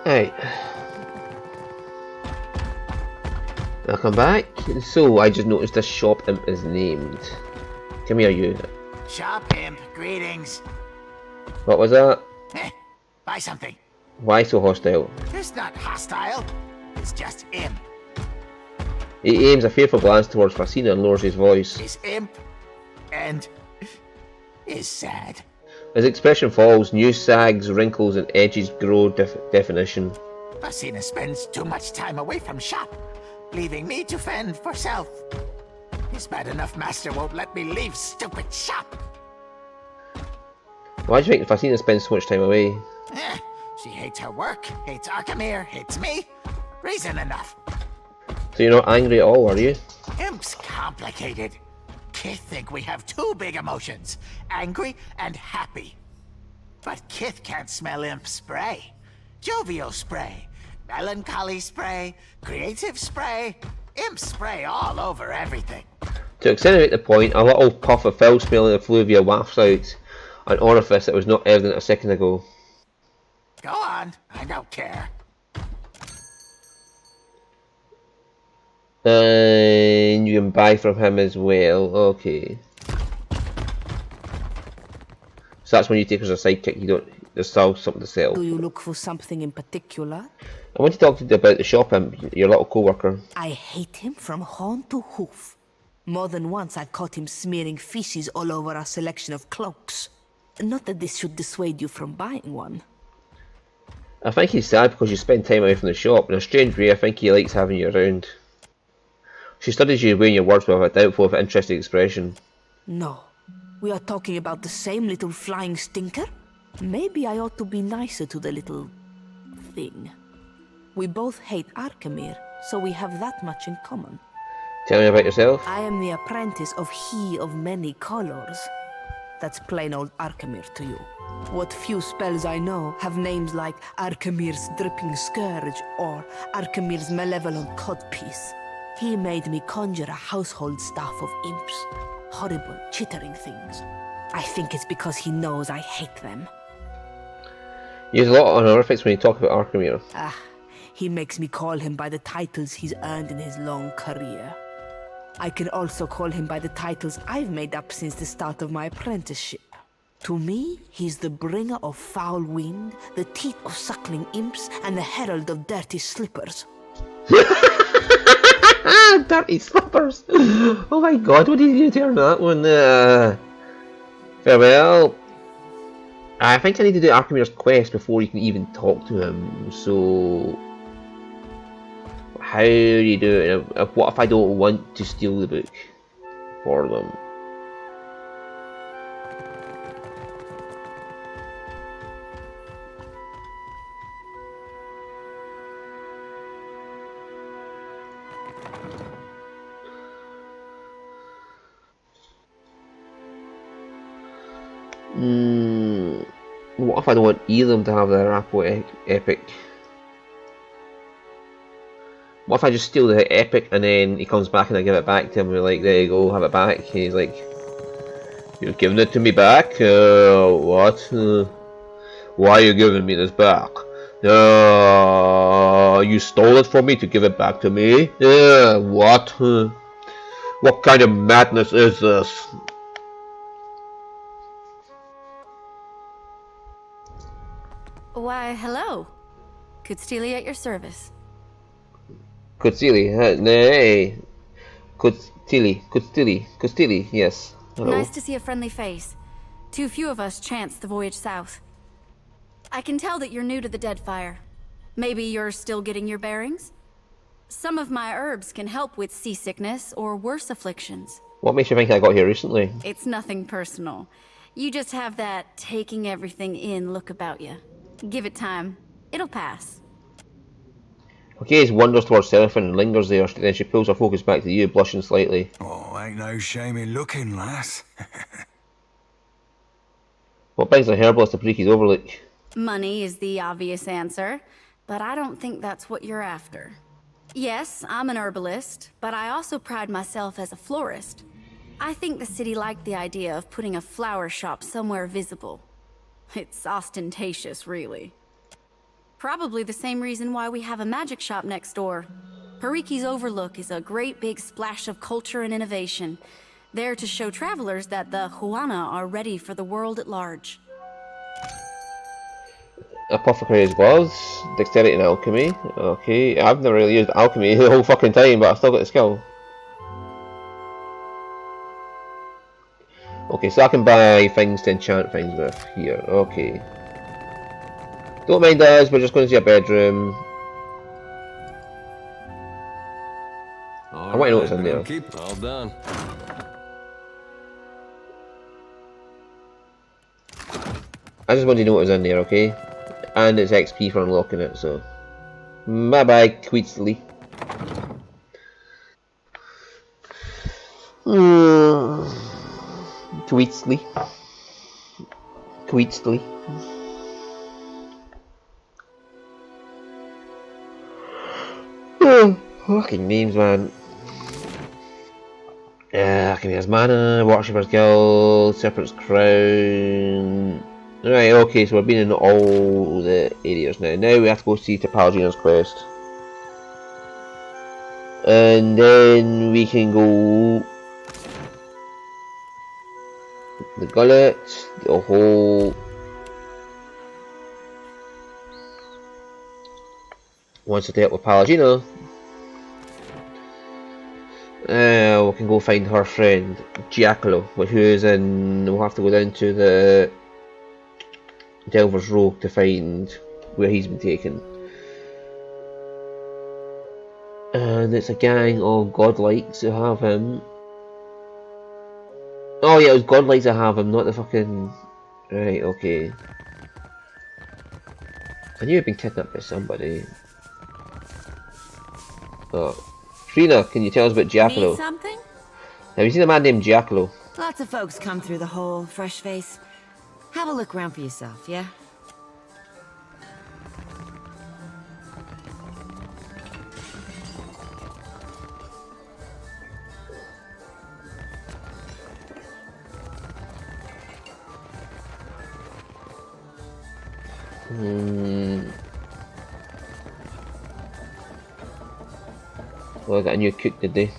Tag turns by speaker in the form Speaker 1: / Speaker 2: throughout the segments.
Speaker 1: Right, welcome back. So, I just noticed this shop imp is named. Come here, you.
Speaker 2: Shop imp, greetings.
Speaker 1: What was that?
Speaker 2: Buy something.
Speaker 1: Why so hostile?
Speaker 2: It's not hostile. It's just imp.
Speaker 1: He aims a fearful glance towards Fasina and lowers his voice.
Speaker 2: Is imp and is sad.
Speaker 1: His expression falls, new sags, wrinkles, and edges grow definition.
Speaker 2: Basina spends too much time away from shop, leaving me to fend for self. His bad enough master won't let me leave stupid shop.
Speaker 1: Why do you think Fasina spends so much time away?
Speaker 2: She hates her work, hates Arkamir, hates me. Reason enough.
Speaker 1: So you're not angry at all, are you?
Speaker 2: Imp's complicated. Kith think we have two big emotions, angry and happy. But Kith can't smell imp spray. Jovial spray, melancholy spray, creative spray, imp spray all over everything.
Speaker 1: To accentuate the point, a little puff of foul-smelling effluvia wafts out an orifice that was not evident a second ago.
Speaker 2: Go on, I don't care.
Speaker 1: And you can buy from him as well. Okay. So that's when you take as a sidekick. You don't. There's still something to sell.
Speaker 3: Do you look for something in particular?
Speaker 1: I want to talk to you about the shop imp, your little co-worker.
Speaker 3: I hate him from horn to hoof. More than once I've caught him smearing feces all over our selection of cloaks. Not that this should dissuade you from buying one.
Speaker 1: I think he's sad because you spend time away from the shop. In a strange way, I think he likes having you around. She studies you weighing your words with a doubtful but interesting expression.
Speaker 3: No. We are talking about the same little flying stinker? Maybe I ought to be nicer to the little thing. We both hate Arkamir, so we have that much in common.
Speaker 1: Tell me about yourself.
Speaker 3: I am the apprentice of He of Many Colors. That's plain old Arkamir to you. What few spells I know have names like Arkamir's Dripping Scourge or Arkamir's Malevolent Codpiece. He made me conjure a household staff of imps. Horrible, chittering things. I think it's because he knows I hate them.
Speaker 1: You use a lot of honorifics when you talk about Arkamir.
Speaker 3: He makes me call him by the titles he's earned in his long career. I can also call him by the titles I've made up since the start of my apprenticeship. To me, he's the bringer of foul wind, the teeth of suckling imps, and the herald of dirty slippers.
Speaker 1: Dirty slippers! Oh my god, what did you do on that one? Farewell. I think I need to do Arkamir's quest before you can even talk to him, so... How do you do it? What if I don't want to steal the book for them? What if I don't want either of them to have their Apple Epic? What if I just steal the Epic and then he comes back and I give it back to him and we're like, there you go, have it back. And he's like, you've given it to me back? What? Why are you giving me this back? You stole it from me to give it back to me? What? What kind of madness is this?
Speaker 4: Why, hello. Kutstili at your service.
Speaker 1: Kutsili, nay. Kutstili, yes. Hello.
Speaker 4: Nice to see a friendly face. Too few of us chance the voyage south. I can tell that you're new to the Deadfire. Maybe you're still getting your bearings? Some of my herbs can help with seasickness or worse afflictions.
Speaker 1: What makes you think I got here recently?
Speaker 4: It's nothing personal. You just have that taking everything in look about you. Give it time. It'll pass.
Speaker 1: Okay, wanders towards Seraphine and lingers there, then she pulls her focus back to you, blushing slightly.
Speaker 5: Oh, ain't no shame in looking, lass.
Speaker 1: What brings a herbalist to Preaky's Overlook?
Speaker 4: Money is the obvious answer, but I don't think that's what you're after. Yes, I'm an herbalist, but I also pride myself as a florist. I think the city liked the idea of putting a flower shop somewhere visible. It's ostentatious, really. Probably the same reason why we have a magic shop next door. Pariki's Overlook is a great big splash of culture and innovation, there to show travelers that the Huana are ready for the world at large.
Speaker 1: Apothecary's gloves, dexterity and alchemy. Okay, I've never really used alchemy the whole fucking time, but I've still got the skill. Okay, so I can buy things to enchant things with here. Okay. Don't mind us, we're just going to see a bedroom. I want to know what's in there.
Speaker 6: Keep all done.
Speaker 1: I just want to know what was in there, okay? And it's XP for unlocking it, so... Bye bye, Queetsley. Queetsley. Queetsley. Fucking names, man. Alchemy's Mana, Worshipper's Guild, Serpent's Crown. Right, okay, so we've been in all the areas now. Now we have to go see to Palagina's quest. And then we can go... the gullet, the whole... Once I take up with Palagina, we can go find her friend, Giacomo, who is in... we'll have to go down to the Delver's Row to find where he's been taken. And it's a gang of godlikes who have him. Oh yeah, it was godlikes that have him, not the fucking... Right, okay. I knew he'd been kidnapped by somebody. Oh. Trina, can you tell us about Giacomo?
Speaker 7: Need something?
Speaker 1: Have you seen a man named Giacomo?
Speaker 7: Lots of folks come through the hole, fresh face. Have a look around for yourself, yeah?
Speaker 1: Well, I got a new cook today.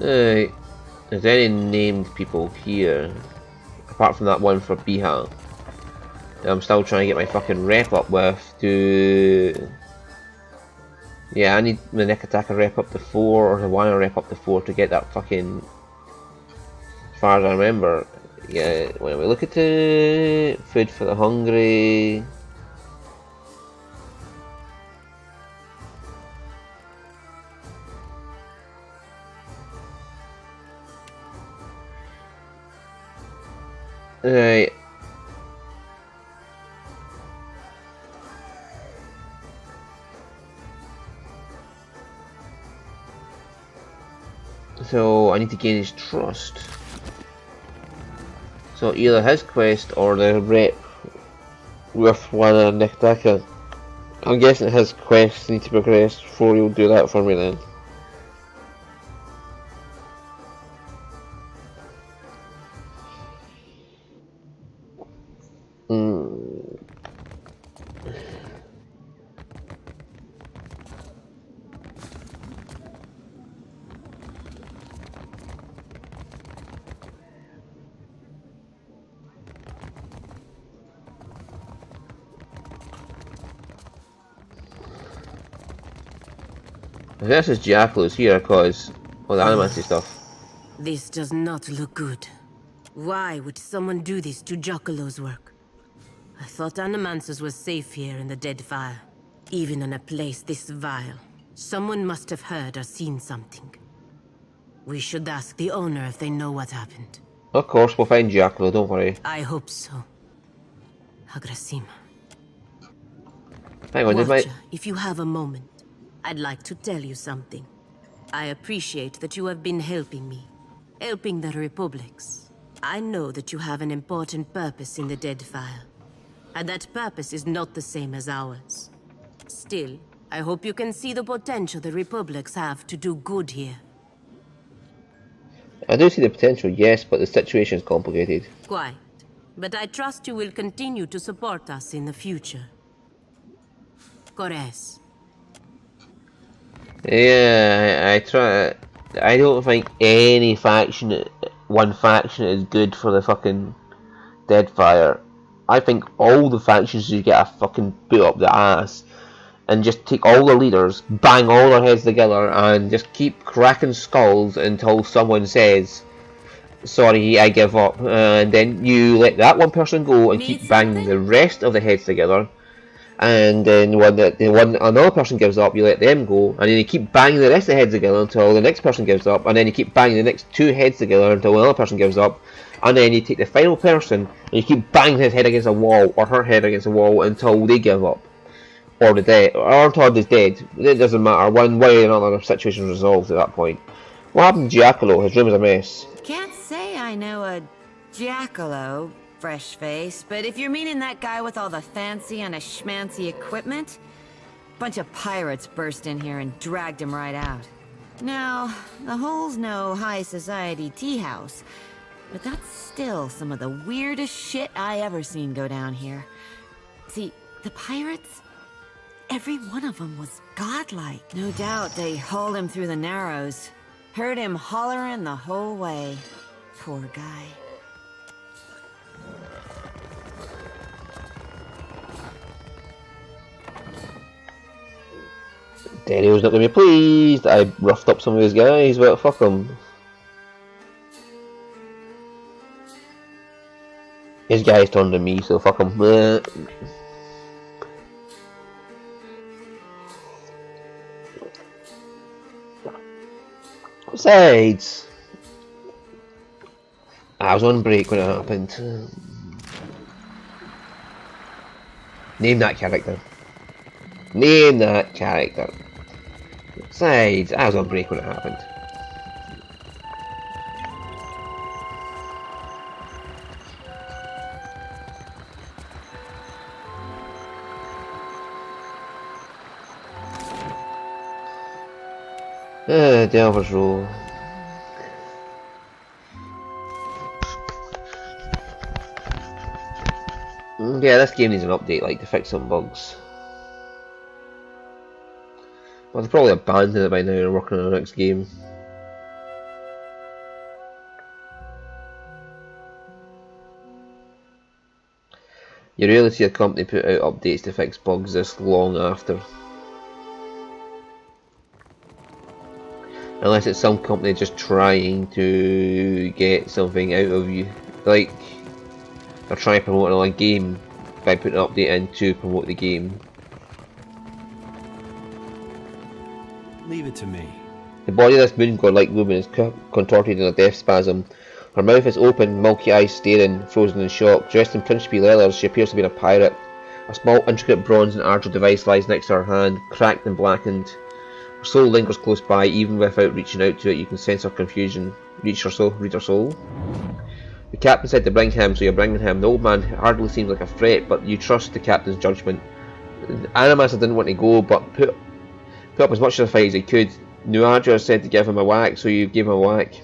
Speaker 1: Right. Is there any named people here? Apart from that one for Biha. I'm still trying to get my fucking rep up with to... Yeah, I need the Nekataka rep up to 4 or the Wana rep up to 4 to get that fucking... As far as I remember. Yeah, when we look at it, food for the hungry... Right. So I need to gain his trust. So either his quest or the rep with one of Nekataka. I'm guessing his quests need to progress before you'll do that for me then. This is Giacomo's here because all the animacy stuff.
Speaker 7: This does not look good. Why would someone do this to Giacomo's work? I thought Animances was safe here in the Deadfire. Even in a place this vile, someone must have heard or seen something. We should ask the owner if they know what happened.
Speaker 1: Of course, we'll find Giacomo, don't worry.
Speaker 7: I hope so. Agrasima.
Speaker 1: Hang on,
Speaker 7: Watcher, if you have a moment, I'd like to tell you something. I appreciate that you have been helping me, helping the Republics. I know that you have an important purpose in the Deadfire, and that purpose is not the same as ours. Still, I hope you can see the potential the Republics have to do good here.
Speaker 1: I do see the potential, yes, but the situation is complicated.
Speaker 7: Quite. but I trust you will continue to support us in the future. Corres.
Speaker 1: Yeah, I try. I don't think any faction, one faction, is good for the fucking Deadfire. I think all the factions should get a fucking boot up the ass and just take all the leaders, bang all their heads together, and just keep cracking skulls until someone says, "Sorry, I give up," and then you let that one person go and keep banging the rest of the heads together. And then when another person gives up, you let them go, and then you keep banging the rest of the heads together until the next person gives up, and then you keep banging the next two heads together until another person gives up, and then you take the final person and you keep banging his head against a wall or her head against a wall until they give up, or until is dead. It doesn't matter. One way or another, the situation is resolved at that point. What happened to Giacomo? His room is a mess.
Speaker 6: Can't say I know a Giacomo, fresh face, but if you're meaning that guy with all the fancy and a schmancy equipment, bunch of pirates burst in here and dragged him right out. Now, the hole's no high society tea house, but that's still some of the weirdest shit I ever seen go down here. See, the pirates, every one of them was godlike. No doubt they hauled him through the Narrows. Heard him hollering the whole way. Poor guy.
Speaker 1: Daniel's not going to be pleased. I roughed up some of his guys, but fuck them. His guys turned on me, so fuck them. Besides, I was on break when it happened. Name that character. Name that character. Besides, I was on break when it happened. Delver's Row. Yeah, this game needs an update, like, to fix some bugs. Well, they've probably abandoned it by now and are working on the next game. You rarely see a company put out updates to fix bugs this long after. Unless it's some company just trying to get something out of you. Like, they're trying to promote another game by putting an update in to promote the game.
Speaker 8: Leave it to me.
Speaker 1: The body of this moon god-like woman is contorted in a death spasm. Her mouth is open, milky eyes staring, frozen in shock. Dressed in principy leathers, she appears to be a pirate. A small, intricate bronze and argent device lies next to her hand, cracked and blackened. Her soul lingers close by, even without reaching out to it. You can sense her confusion. Read her soul. The captain said to bring him, so you're bringing him. The old man hardly seems like a threat, but you trust the captain's judgment. Animaster didn't want to go, but put up as much of a fight as he could. Nuadra said to give him a whack, so you gave him a whack.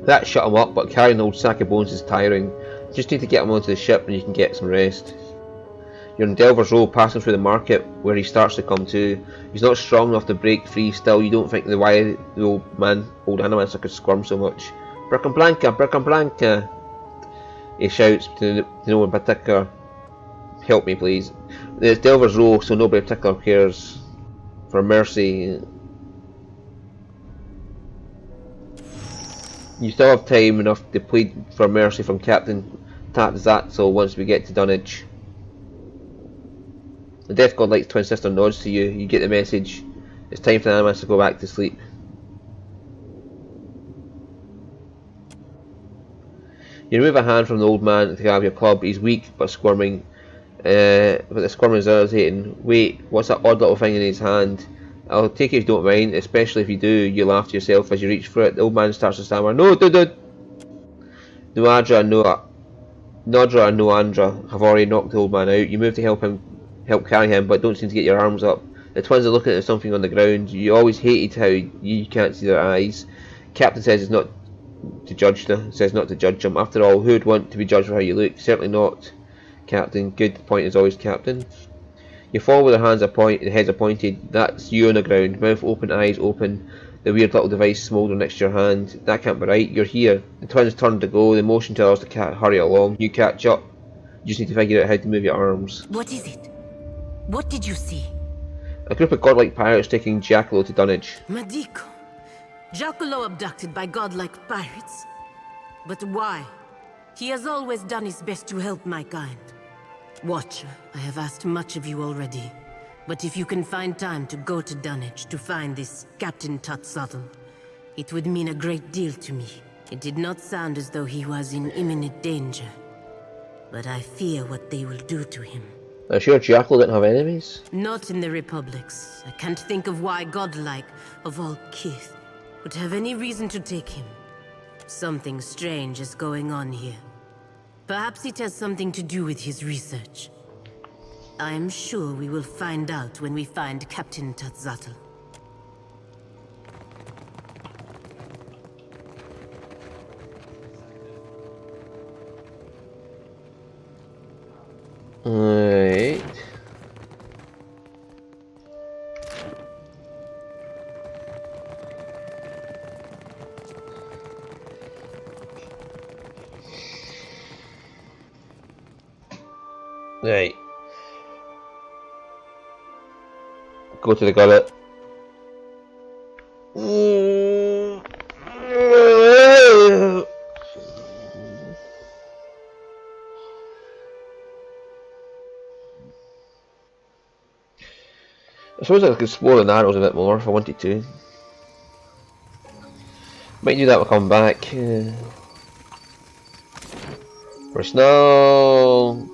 Speaker 1: That shut him up, but carrying an old sack of bones is tiring. You just need to get him onto the ship and you can get some rest. You're in Delver's Row, passing through the market where he starts to come to. He's not strong enough to break free. Still, you don't think why the old Animaster could squirm so much. Blanca! He shouts to no one in particular. Help me, please. It's Delver's Row, so nobody in particular cares. For mercy. You still have time enough to plead for mercy from Captain Tatzatzel once we get to Dunwich. The Death God-like twin sister nods to you. You get the message. It's time for the Animaster to go back to sleep. You remove a hand from the old man to grab your club. He's weak but squirming. But the squirming is irritating. Wait, what's that odd little thing in his hand? I'll take it if you don't mind, especially if you do. You laugh to yourself as you reach for it. The old man starts to stammer. No, dude! Nodra and Noandra have already knocked the old man out. You move to help carry him, but don't seem to get your arms up. The twins are looking at something on the ground. You always hated how you can't see their eyes. Captain says it's not to judge them. It says not to judge them. After all, who'd want to be judged for how you look? Certainly not, Captain. Good point as always, Captain. You fall with the heads appointed. That's you on the ground, mouth open, eyes open. The weird little device smouldering next to your hand. That can't be right. You're here. The twins turn to go. The motion tells us to hurry along. You catch up. You just need to figure out how to move your arms.
Speaker 7: What is it? What did you see?
Speaker 1: A group of godlike pirates taking Jackalow to Dunwich.
Speaker 7: Madiko. Giacomo abducted by godlike pirates? But why? He has always done his best to help my kind. Watcher, I have asked much of you already. But if you can find time to go to Dunwich to find this Captain Tutzottle, it would mean a great deal to me. It did not sound as though he was in imminent danger. But I fear what they will do to him.
Speaker 1: I'm sure Jackalow didn't have enemies.
Speaker 7: Not in the Republics. I can't think of why godlike, of all kith, would have any reason to take him. Something strange is going on here. Perhaps it has something to do with his research. I am sure we will find out when we find Captain Tutzottle.
Speaker 1: Alright. Right. Go to the gullet. I suppose I could explore the Narrows a bit more if I wanted to. Might do that when I come back. For snow.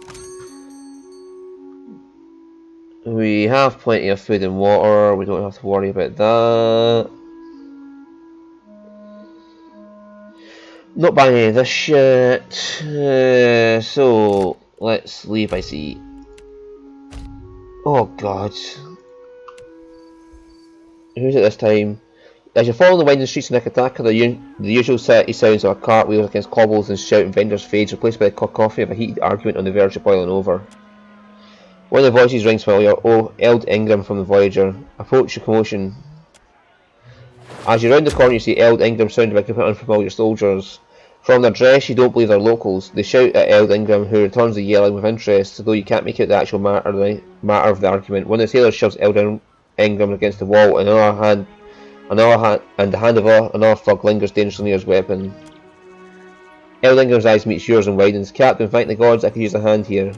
Speaker 1: We have plenty of food and water, we don't have to worry about that. Not buying any of this shit. So, let's leave, I see. Oh god. Who's it this time? As you follow the winding streets of Nikotaka, the usual city sounds of a cart wheels against cobbles and shouting vendors fades, replaced by the cacophony of a heated argument on the verge of boiling over. One of the voices rings familiar. Oh, Eld Ingram from the Voyager. Approach your commotion. As you round the corner, you see Eld Ingram surrounded by a group of unfamiliar soldiers. From their dress, you don't believe they're locals. They shout at Eld Ingram, who returns the yelling with interest, though you can't make out the actual matter of the argument. One of the sailors shoves Eld Ingram against the wall, and the hand of another thug lingers dangerously near his weapon. Eld Ingram's eyes meets yours and widens. Captain, thank the gods I could use a hand here.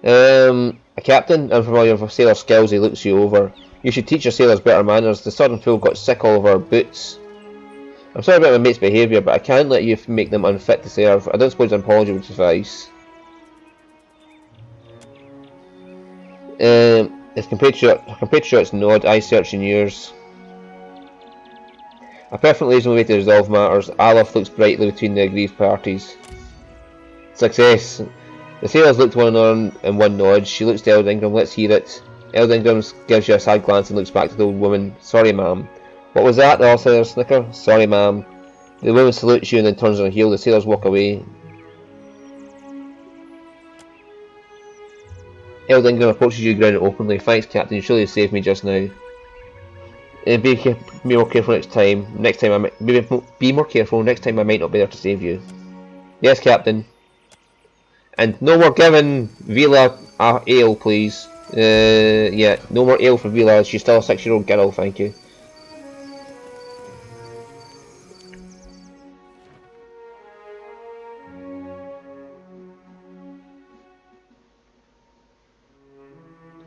Speaker 1: A captain, unfamiliar with sailor skills, he looks you over. You should teach your sailors better manners. The southern fool got sick all over our boots. I'm sorry about my mate's behaviour, but I can't let you make them unfit to serve. I don't suppose an apology would suffice. His compatriots nod, eyes searching yours. A perfectly reasonable way to resolve matters. Aleph looks brightly between the aggrieved parties. Success. The sailors look to one another in one nod. She looks to Eld Ingram. Let's hear it. Eld Ingram gives you a side glance and looks back to the old woman. Sorry, ma'am. What was that? The all sailors snicker. Sorry, ma'am. The woman salutes you and then turns on her heel. The sailors walk away. Eld Ingram approaches you, grinning openly. Thanks, Captain. You surely saved me just now. Be more careful next time. Be more careful. Next time I might not be there to save you. Yes, Captain. And no more giving Vila ale, please. Yeah, no more ale for Vila. She's still a 6-year-old girl, thank you.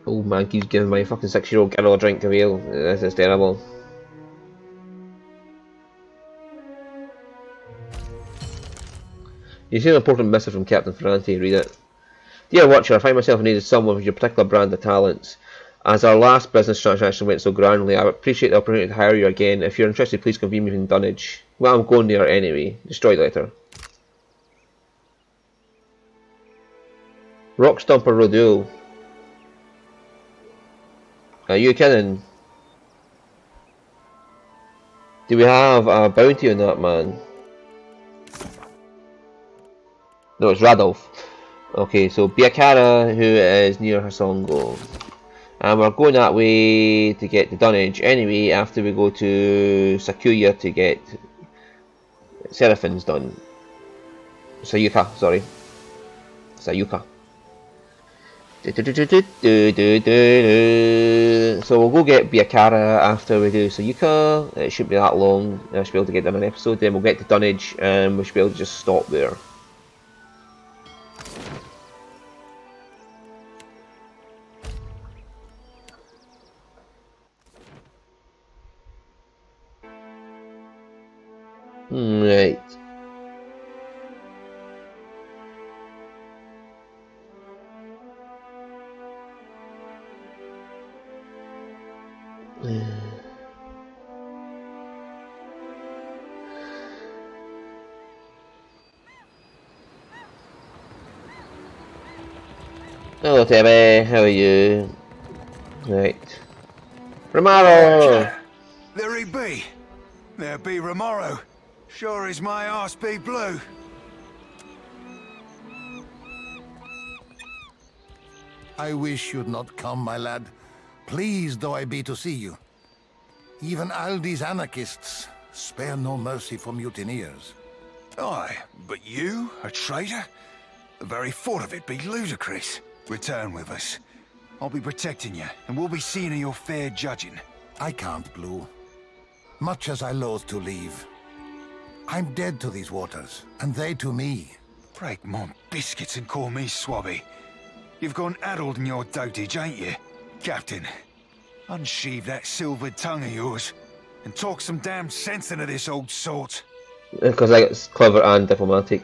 Speaker 1: Old man keeps giving my fucking 6-year-old girl a drink of ale. This is terrible. You see an important missive from Captain Ferrante, read it. Dear Watcher, I find myself in need of someone with your particular brand of talents. As our last business transaction went so grandly, I would appreciate the opportunity to hire you again. If you're interested, please convene me in Dunwich. Well, I'm going there anyway. Destroy letter. Rock Stomper Rodeo. Are you kidding? Do we have a bounty on that man? No, it's Radolf. Okay, so Biakara, who is near Hasongo. And we're going that way to get the dunnage anyway, after we go to Sakuya to get Seraphin's done. Sayuka, sorry. Sayuka. So we'll go get Biakara after we do Sayuka. It shouldn't be that long. I should be able to get done an episode. Then we'll get to dunnage and we should be able to just stop there. Right. Hello, Tebby. How are you? Right. Romaro!
Speaker 5: There he be. There be Romaro. Sure is my arse be blue.
Speaker 9: I wish you'd not come, my lad. Pleased though I be to see you. Even Aldi's anarchists spare no mercy for mutineers.
Speaker 5: Aye, but you, a traitor? The very thought of it be ludicrous. Return with us. I'll be protecting you, and we'll be seeing your fair judging.
Speaker 9: I can't, Blue. Much as I loathe to leave. I'm dead to these waters, and they to me.
Speaker 5: Break my biscuits and call me Swabby. You've gone addled in your dotage, ain't you? Captain, unsheathe that silvered tongue of yours, and talk some damn sense into this old sort.
Speaker 1: Because I got clever and diplomatic.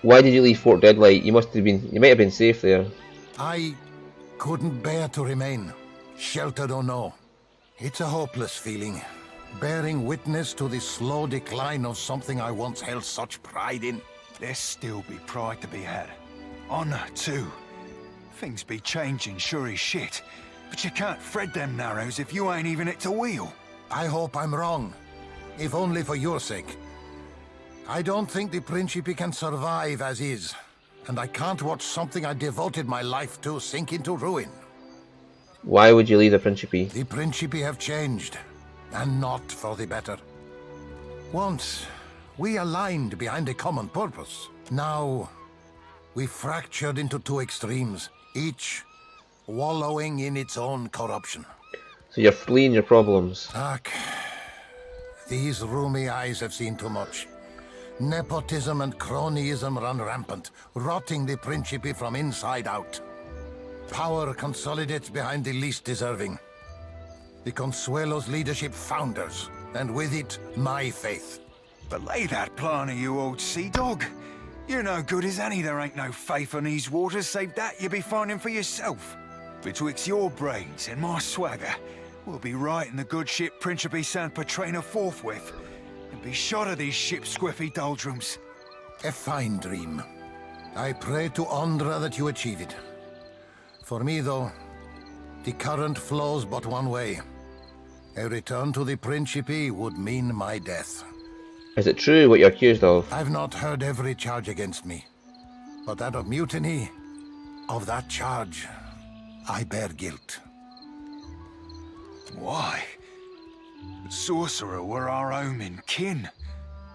Speaker 1: Why did you leave Fort Deadlight? You might have been safe there.
Speaker 9: I couldn't bear to remain, sheltered or no. It's a hopeless feeling, bearing witness to the slow decline of something I once held such pride in.
Speaker 5: There still be pride to be had. Honor, too. Things be changing sure as shit, but you can't thread them narrows if you ain't even at the wheel.
Speaker 9: I hope I'm wrong, if only for your sake. I don't think the Principe can survive as is, and I can't watch something I devoted my life to sink into ruin.
Speaker 1: Why would you leave the Principe?
Speaker 9: The Principe have changed, and not for the better. Once, we aligned behind a common purpose. Now, we fractured into two extremes, each wallowing in its own corruption.
Speaker 1: So you're fleeing your problems.
Speaker 9: Ach, these roomy eyes have seen too much. Nepotism and cronyism run rampant, rotting the Principe from inside out. Power consolidates behind the least deserving. The Consuelo's leadership founders, and with it, my faith.
Speaker 5: Belay that plan of you, old sea dog. You're no good as any, there ain't no faith in these waters, save that you be finding for yourself. Betwixt your brains and my swagger, we'll be right in the good ship Principe San Petrina forthwith, and be shot of these ship's squiffy doldrums.
Speaker 9: A fine dream. I pray to Ondra that you achieve it. For me, though, the current flows but one way. A return to the Principe would mean my death.
Speaker 1: Is it true what you're accused of?
Speaker 9: I've not heard every charge against me, but that of mutiny, of that charge, I bear guilt.
Speaker 5: Why? The sorcerer were our home and kin.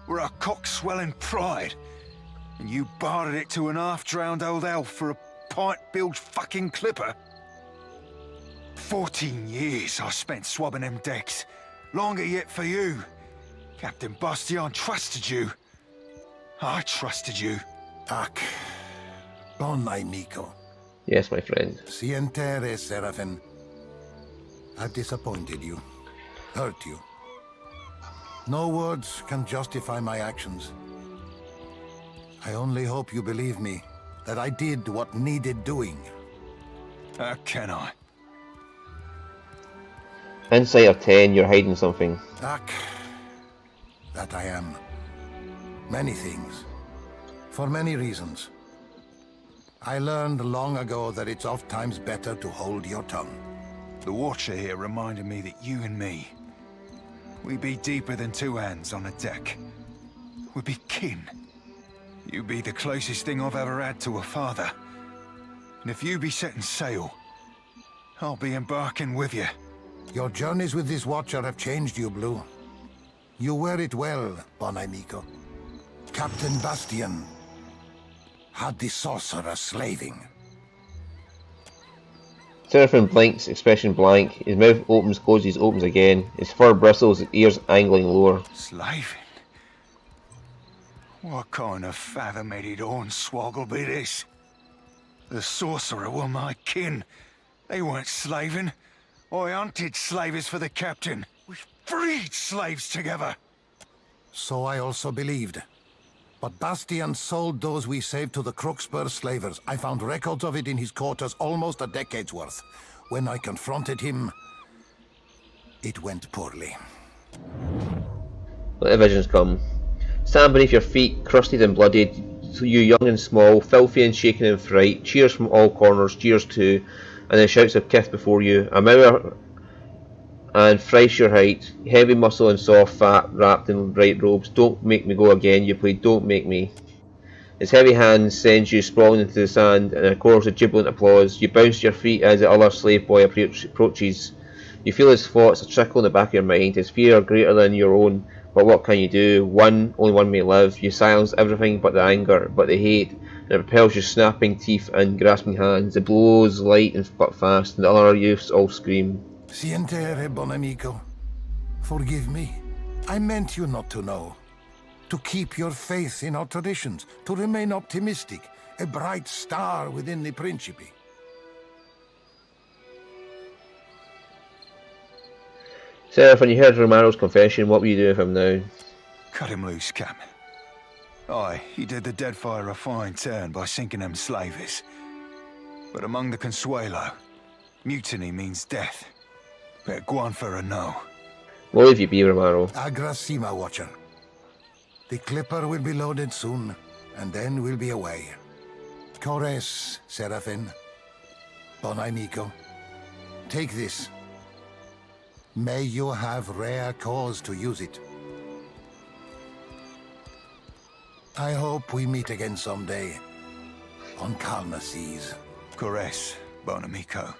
Speaker 5: We're our cock-swelling pride. And you bartered it to an half-drowned old elf for a pint-bilged fucking clipper. 14 years I spent swabbing them decks. Longer yet for you. Captain Bastion trusted you. I trusted you.
Speaker 9: Ac. Bon amico.
Speaker 1: Yes, my friend.
Speaker 9: Sientere, Seraphin. I've disappointed you. Hurt you. No words can justify my actions. I only hope you believe me, that I did what needed doing.
Speaker 5: How can I?
Speaker 1: Insight of 10, you're hiding something.
Speaker 9: Ac. That I am. Many things. For many reasons. I learned long ago that it's oft times better to hold your tongue.
Speaker 5: The Watcher here reminded me that you and me, We be deeper than two hands on a deck. We be kin. You be the closest thing I've ever had to a father. And if you be setting sail, I'll be embarking with you.
Speaker 9: Your journeys with this Watcher have changed you, Blue. You wear it well, bon amico. Captain Bastian had the sorcerer slaving.
Speaker 1: Seraphim blinks, expression blank. His mouth opens, closes, opens again. His fur bristles, his ears angling lower.
Speaker 5: Slaving? What kind of fathom-headed hornswoggle be this? The sorcerer were my kin. They weren't slaving. I hunted slavers for the captain. We freed slaves together.
Speaker 9: So I also believed. But Bastian sold those we saved to the Crooksburg slavers. I found records of it in his quarters, almost a decade's worth. When I confronted him, it went poorly.
Speaker 1: Let the visions come. Stand beneath your feet, crusted and bloodied, you young and small, filthy and shaken in fright. Cheers from all corners, jeers too, and then shouts of kith before you. A mower and thrice your height, heavy muscle and soft fat, wrapped in bright robes. Don't make me go again, you plead, don't make me. His heavy hand sends you sprawling into the sand, and a chorus of jubilant applause. You bounce to your feet as the other slave boy approaches. You feel his thoughts a trickle in the back of your mind, his fear greater than your own, but what can you do? Only one may live. You silence everything but the anger, but the hate, and it repels your snapping teeth and grasping hands. The blows light and but fast, and the other youths all scream.
Speaker 9: Sientere, bon amico. Forgive me. I meant you not to know. To keep your faith in our traditions. To remain optimistic. A bright star within the Principe.
Speaker 1: Seraph, when you heard Romaro's confession, what will you do with him now?
Speaker 5: Cut him loose, Cap. Aye, he did the Deadfire a fine turn by sinking them slavers. But among the Consuelo, mutiny means death. Better go on for a no.
Speaker 1: What will you be, Romaro?
Speaker 9: Agrasima, Watcher. The Clipper will be loaded soon, and then we'll be away. Cores, Seraphin. Bon amico. Take this. May you have rare cause to use it. I hope we meet again someday. On calmer seas.
Speaker 5: Cores, bon amico.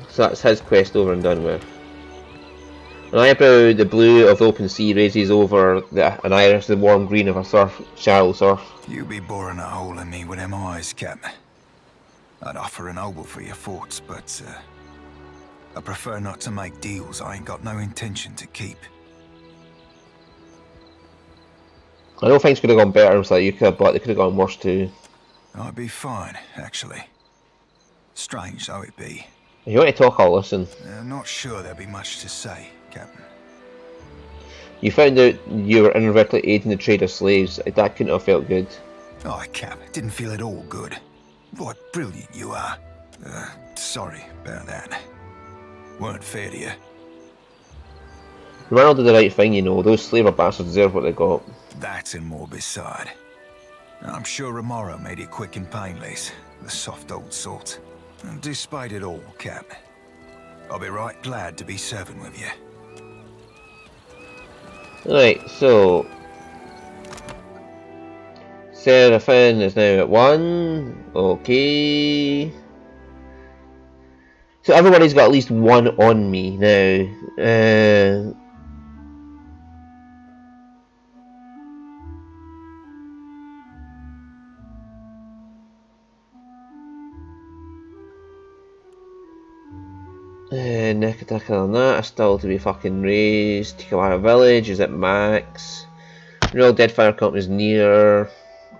Speaker 1: So that's his quest over and done with. An eyebrow, the blue of the open sea, raises over an iris, the warm green of a shallow surf.
Speaker 5: You be boring a hole in me with them eyes, Cap. I'd offer an obol for your thoughts, but I prefer not to make deals I ain't got no intention to keep.
Speaker 1: I know things could have gone better, so you could, but they could have gone worse too.
Speaker 5: I'd be fine, actually. Strange though it be.
Speaker 1: If you want to talk, I'll listen.
Speaker 5: I'm not sure there'll be much to say, Captain.
Speaker 1: You found out you were inadvertently aiding the trade of slaves. That couldn't have felt good.
Speaker 5: Oh, Cap, didn't feel at all good. What brilliant you are. Sorry about that. Weren't fair to you.
Speaker 1: Romano did the right thing, you know. Those slaver bastards deserve what they got.
Speaker 5: That and more beside. I'm sure Romaro made it quick and painless. The soft old sort. And despite it all, Cap, I'll be right glad to be serving with you.
Speaker 1: Right, so Seraphin is now at 1. Okay. So everybody's got at least 1 on me now. Nekataka on that, still to be fucking raised. Tikawara Village is at max. Real Deadfire Company is near.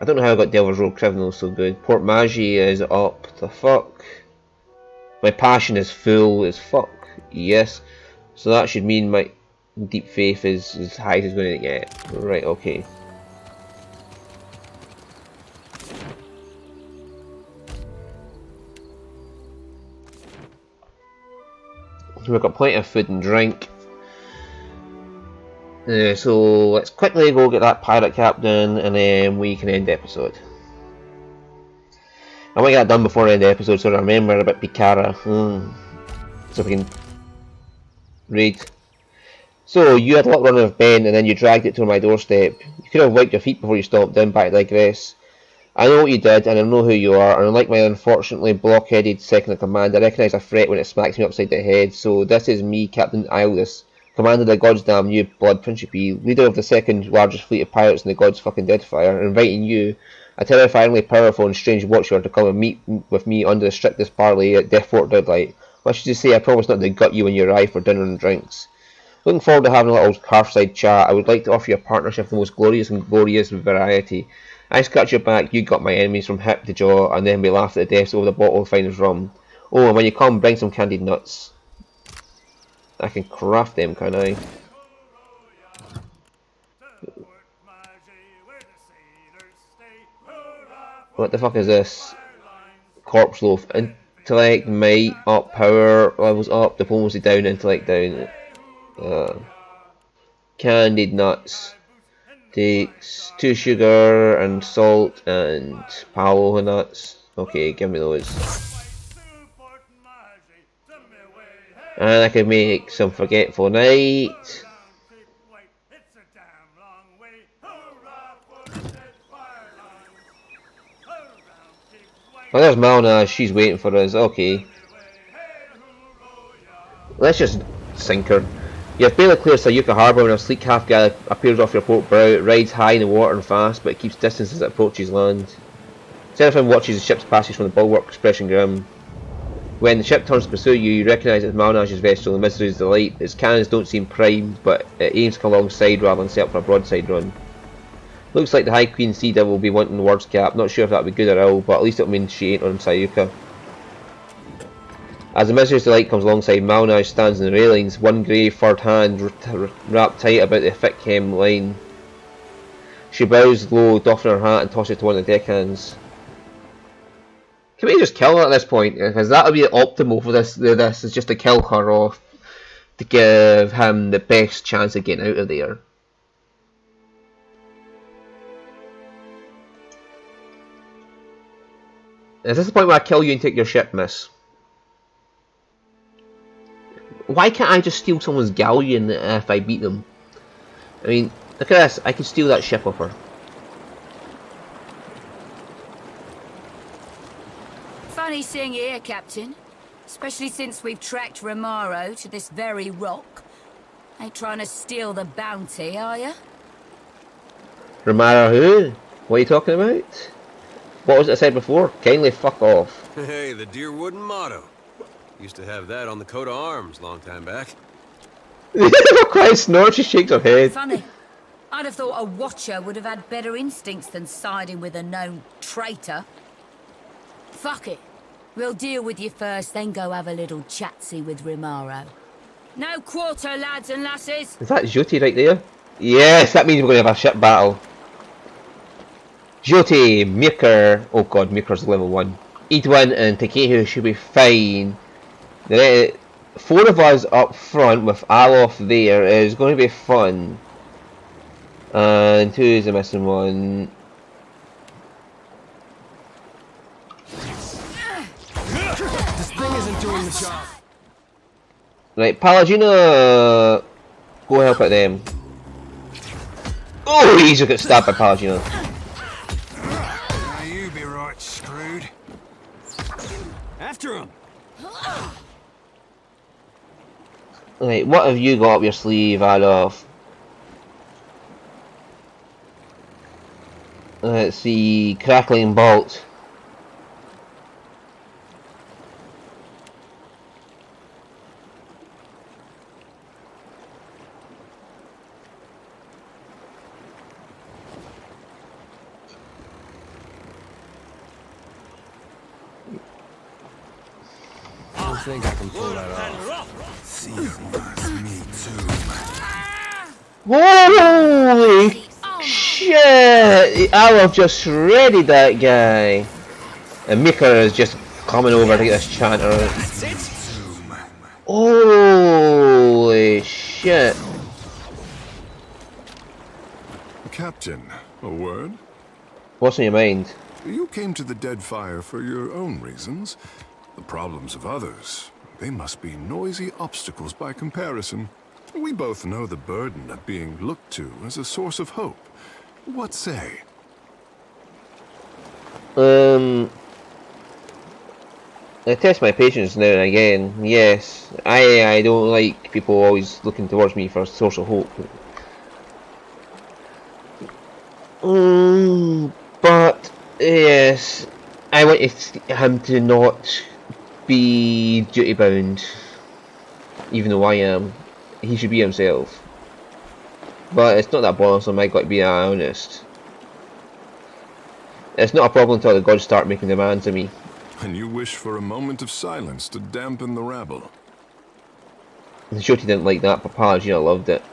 Speaker 1: I don't know how I got Delver's Road Criminal so good. Port Magi is up. The fuck? My passion is full as fuck. Yes. So that should mean my deep faith is as high as it's going to get. Right, okay. We've got plenty of food and drink. So let's quickly go get that pirate captain and then we can end the episode. I want to get that done before the end of the episode so I remember about Picara. So we can read. So, you had a luck running with Ben and then you dragged it to my doorstep. You could have wiped your feet before you stomped down, but I digress. I know what you did and I know who you are, and unlike my unfortunately blockheaded second in command, I recognise a threat when it smacks me upside the head. So this is me, Captain Ildus, commander of the goddamn New Blood Principe, leader of the second largest fleet of pirates in the god's fucking Deadfire, inviting you, a terrifyingly powerful and strange watcher, to come and meet with me under the strictest parley at Death Fort Deadlight. What should you say? I promise not to gut you when you arrive for dinner and drinks. Looking forward to having a little Hearthside chat. I would like to offer you a partnership of the most glorious and glorious variety. I scratch your back, you got my enemies from hip to jaw, and then we laugh at the deaths over the bottle of finest rum. Oh, and when you come, bring some candied nuts. I can craft them, can I? What the fuck is this? Corpse loaf. Intellect, might, up, power, levels up, diplomacy down, intellect down. Candied nuts. Takes 2 sugar and salt and palo nuts. Okay, give me those. And I can make some Forgetful Night. Oh, there's Malna, she's waiting for us. Okay. Let's just sink her. You have barely cleared Sayuka Harbour when a sleek half-galley appears off your port bow. It rides high in the water and fast, but it keeps distance as it approaches land. Seraphim watches the ship's passage from the bulwark, expression grim. When the ship turns to pursue you, you recognise it's Malnage's vessel, the Misery's Delight. Its cannons don't seem primed, but it aims to come alongside rather than set up for a broadside run. Looks like the High Queen Sea Devil will be wanting the words cap. Not sure if that would be good or ill, but at least it'll mean she ain't on Sayuka. As the Misery's Delight comes alongside, Malnage stands in the railings, one grey furred hand wrapped tight about the thick hem line. She bows low, doffing her hat and tosses it to one of the deckhands. Can we just kill her at this point? Because that would be optimal for this is just to kill her off, to give him the best chance of getting out of there. Is this the point where I kill you and take your ship, miss? Why can't I just steal someone's galleon if I beat them? I mean, look at this, I can steal that ship off her.
Speaker 10: Funny seeing you here, Captain. Especially since we've tracked Romaro to this very rock. Ain't trying to steal the bounty, are you?
Speaker 1: Romaro who? What are you talking about? What was it I said before? Kindly fuck off.
Speaker 8: Hey, the deer wooden motto. Used to have that on the coat of arms long time back.
Speaker 1: Quite snort, she shakes her head.
Speaker 10: Funny. I'd have thought a watcher would have had better instincts than siding with a known traitor. Fuck it. We'll deal with you first, then go have a little chatsy with Romaro. No quarter, lads and lasses.
Speaker 1: Is that Jyoti right there? Yes, that means we're going to have a ship battle. Jyoti, Mirker. Oh god, Mirker's level 1. Edwin and Takehu should be fine. The 4 of us up front with Alof there is going to be fun. And who is the missing one?
Speaker 8: This thing isn't doing the job.
Speaker 1: Right, Palagina, go help out them. Oh, he's just got stabbed by Palagina.
Speaker 5: Now you be right screwed.
Speaker 8: After him.
Speaker 1: Right, what have you got up your sleeve, Adolf? Let's see, Crackling Bolt.
Speaker 8: I don't think I can pull that off.
Speaker 5: See me too.
Speaker 1: Holy shit! I've just shredded that guy. And Mika is just coming over to get this chanter. Holy shit.
Speaker 11: Captain, a word?
Speaker 1: What's in your mind?
Speaker 11: You came to the Deadfire for your own reasons. The problems of others, they must be noisy obstacles by comparison. We both know the burden of being looked to as a source of hope. What say?
Speaker 1: I test my patience now and again. Yes, I don't like people always looking towards me for a source of hope. But yes, I want him to not be duty bound, even though I am. He should be himself. But it's not that bothersome. I got to be honest. It's not a problem until the gods start making demands of me.
Speaker 11: And you wish for a moment of silence to dampen the rabble.
Speaker 1: The Shorty didn't like that, but Palagina loved it.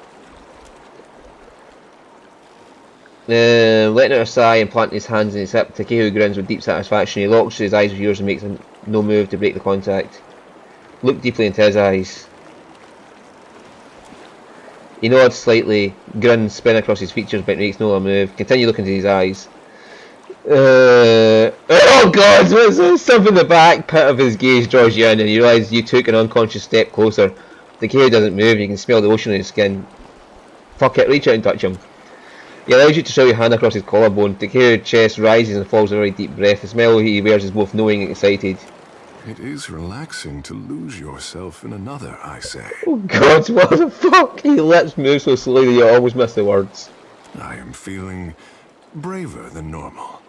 Speaker 1: Letting out a sigh and planting his hands in his hip, Takeru grins with deep satisfaction. He locks his eyes with yours and makes no move to break the contact. Look deeply into his eyes. He nods slightly, grins spin across his features but makes no move. Continue looking into his eyes. Oh god, what's this? Something in the back pit of his gaze draws you in and you realise you took an unconscious step closer. Takeru doesn't move, you can smell the ocean on his skin. Fuck it, reach out and touch him. He allows you to trail your hand across his collarbone. Takeru's chest rises and falls with a very deep breath. The smile he wears is both knowing and excited.
Speaker 11: It is relaxing to lose yourself in another, I say.
Speaker 1: Oh god, what the fuck? His lips move so slowly that you almost miss the words.
Speaker 11: I am feeling braver than normal.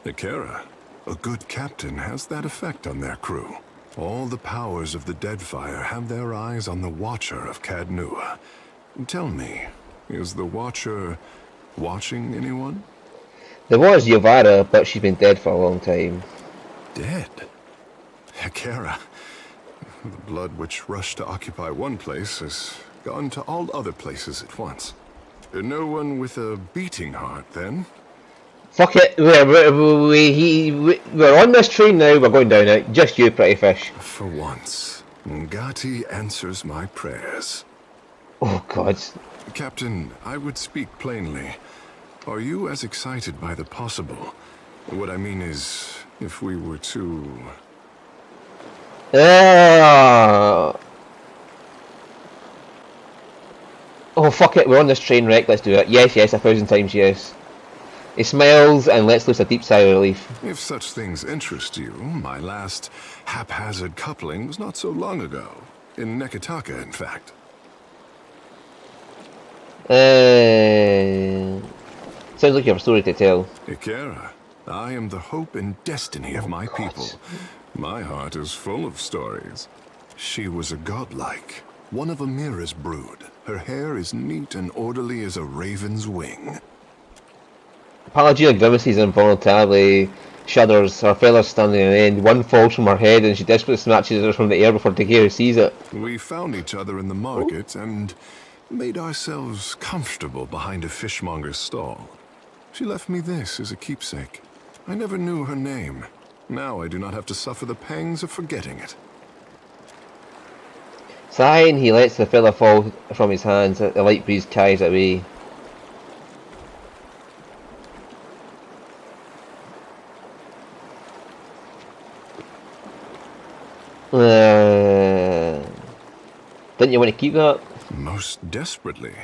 Speaker 11: Ikera, a good captain has that effect on their crew. All the powers of the Deadfire have their eyes on the Watcher of Cadnua. Tell me, is the Watcher watching anyone?
Speaker 1: There was Yovara, but she's been dead for a long time.
Speaker 11: Dead? Ikera, the blood which rushed to occupy one place has gone to all other places at once. No one with a beating heart, then?
Speaker 1: Fuck it, we're on this train now, we're going down it. Just you, pretty fish.
Speaker 11: For once, Ngati answers my prayers.
Speaker 1: Oh god.
Speaker 11: Captain, I would speak plainly. Are you as excited by the possible? What I mean is, if we were to...
Speaker 1: Oh fuck it, we're on this train wreck, let's do it. Yes, 1,000 times yes. He smiles and lets loose a deep sigh of relief.
Speaker 11: If such things interest you, my last haphazard coupling was not so long ago. In Nekataka, in fact.
Speaker 1: Sounds like you have a story to tell.
Speaker 11: Ikera, I am the hope and destiny of my people. My heart is full of stories. She was a godlike, one of Amira's brood. Her hair is neat and orderly as a raven's wing.
Speaker 1: Palagina grimaces involuntarily, shudders, her feathers standing on end. One falls from her head and she desperately snatches it from the air before Takeru sees it.
Speaker 11: We found each other in the market and made ourselves comfortable behind a fishmonger's stall. She left me this as a keepsake. I never knew her name. Now I do not have to suffer the pangs of forgetting it.
Speaker 1: Sighing, he lets the feather fall from his hands. The light breeze carries it away. Didn't you want to keep that?
Speaker 11: Most desperately.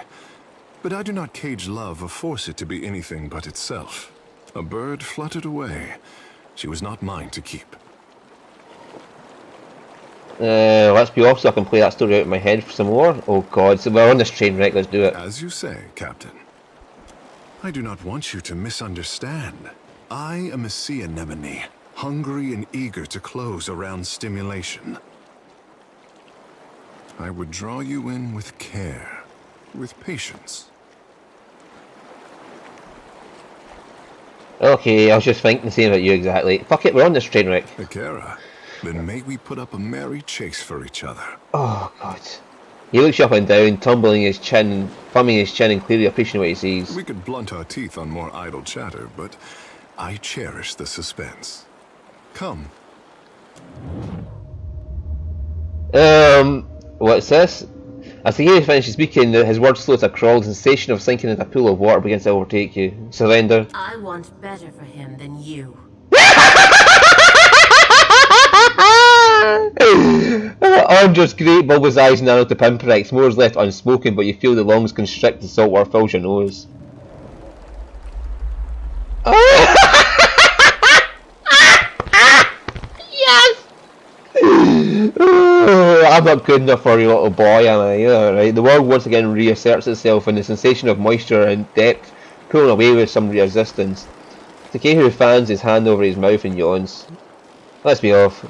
Speaker 11: But I do not cage love or force it to be anything but itself. A bird fluttered away. She was not mine to keep.
Speaker 1: Let's be off so I can play that story out in my head for some more. Oh god, so we're on this train wreck, let's do it.
Speaker 11: As you say, Captain. I do not want you to misunderstand. I am a sea anemone, hungry and eager to close around stimulation. I would draw you in with care, with patience.
Speaker 1: Okay, I was just thinking the same about you exactly. Fuck it, we're on this train wreck.
Speaker 11: Ikera, then may we put up a merry chase for each other.
Speaker 1: Oh god. He looks you up and down, thumbing his chin and clearly appreciating what he sees.
Speaker 11: We could blunt our teeth on more idle chatter, but I cherish the suspense. Come.
Speaker 1: What's this? As Takeru finishes speaking, his words slow to a crawl. The sensation of sinking into a pool of water begins to overtake you. Surrender.
Speaker 7: I want better for him than you.
Speaker 1: Andrew's great, bulbous eyes narrow to pinpricks. More is left unspoken, but you feel the lungs constrict as saltwater fills your nose. Yes! I'm not good enough for your little boy, am I? Yeah, right. The world once again reasserts itself, and the sensation of moisture and depth pulling away with some resistance. Takeru fans his hand over his mouth and yawns. Let's be off.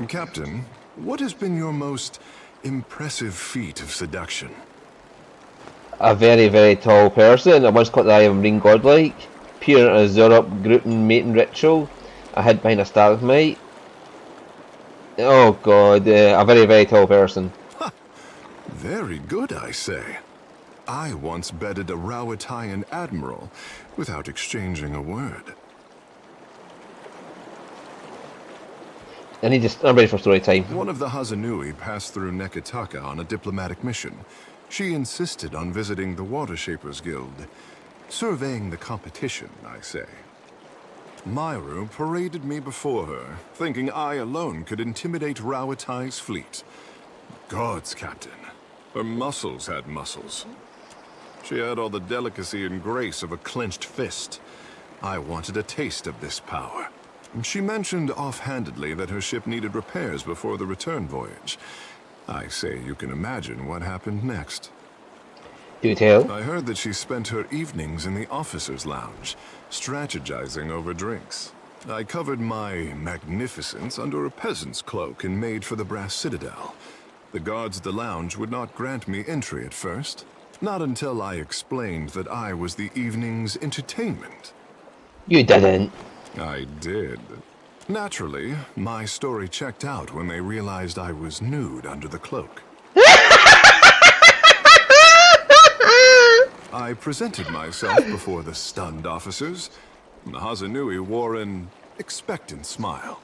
Speaker 11: Captain, what has been your most impressive feat of seduction?
Speaker 1: A very, very tall person. I once caught the eye of a marine godlike. Peering at a Zurup Gruten mating ritual. I hid behind a stalagmite. Oh god, a very, very tall person.
Speaker 11: Ha! Very good, I say. I once bedded a Rowatayan admiral without exchanging a word.
Speaker 1: I'm ready for story time.
Speaker 11: One of the Hazanui passed through Neketaka on a diplomatic mission. She insisted on visiting the Water Shapers Guild. Surveying the competition, I say. Myru paraded me before her, thinking I alone could intimidate Rowatai's fleet. Gods, Captain. Her muscles had muscles. She had all the delicacy and grace of a clenched fist. I wanted a taste of this power. She mentioned offhandedly that her ship needed repairs before the return voyage. I say you can imagine what happened next.
Speaker 1: Do tell.
Speaker 11: I heard that she spent her evenings in the officers' lounge, strategizing over drinks. I covered my magnificence under a peasant's cloak and made for the brass citadel. The guards at the lounge would not grant me entry at first. Not until I explained that I was the evening's entertainment.
Speaker 1: You didn't.
Speaker 11: I did. Naturally, my story checked out when they realized I was nude under the cloak. I presented myself before the stunned officers. Hazanui wore an expectant smile.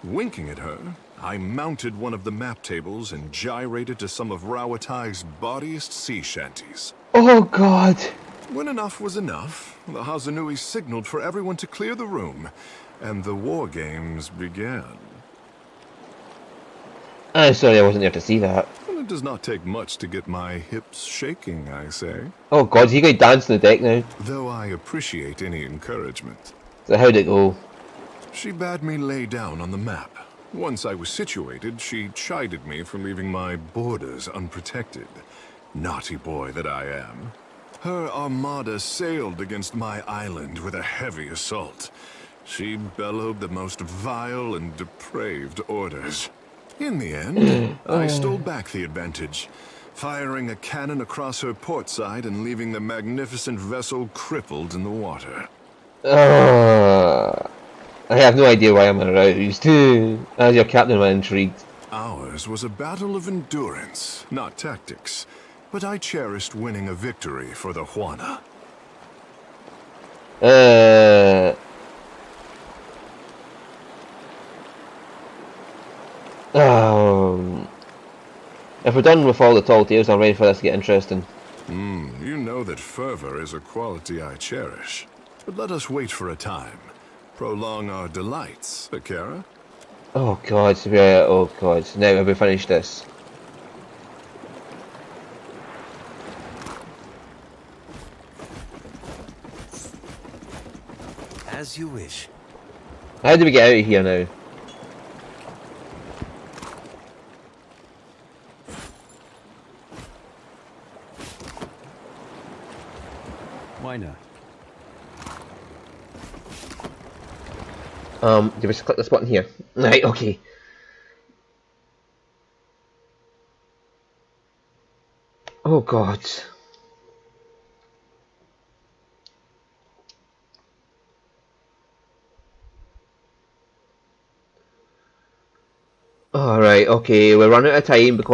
Speaker 11: Winking at her, I mounted one of the map tables and gyrated to some of Rowatai's bawdiest sea shanties.
Speaker 1: Oh god.
Speaker 11: When enough was enough, the Hazanui signaled for everyone to clear the room, and the war games began.
Speaker 1: I'm sorry I wasn't there to see that.
Speaker 11: And it does not take much to get my hips shaking, I say.
Speaker 1: Oh god, you going to dance on the deck now?
Speaker 11: Though I appreciate any encouragement.
Speaker 1: So how'd it go?
Speaker 11: She bade me lay down on the map. Once I was situated, she chided me for leaving my borders unprotected. Naughty boy that I am. Her armada sailed against my island with a heavy assault. She bellowed the most vile and depraved orders. In the end, I stole back the advantage, firing a cannon across her port side and leaving the magnificent vessel crippled in the water.
Speaker 1: I have no idea why I'm aroused. As your captain, I'm intrigued.
Speaker 11: Ours was a battle of endurance, not tactics. But I cherished winning a victory for the Juana.
Speaker 1: If we're done with all the tall tales, I'm ready for this to get interesting.
Speaker 11: You know that fervor is a quality I cherish. But let us wait for a time. Prolong our delights, Akira.
Speaker 1: Oh god, oh god. Now have we finished this?
Speaker 8: As you wish.
Speaker 1: How do we get out of here now?
Speaker 8: Why not?
Speaker 1: Do we just click this button here? Right, okay. Oh god. Alright, okay, we're running out of time because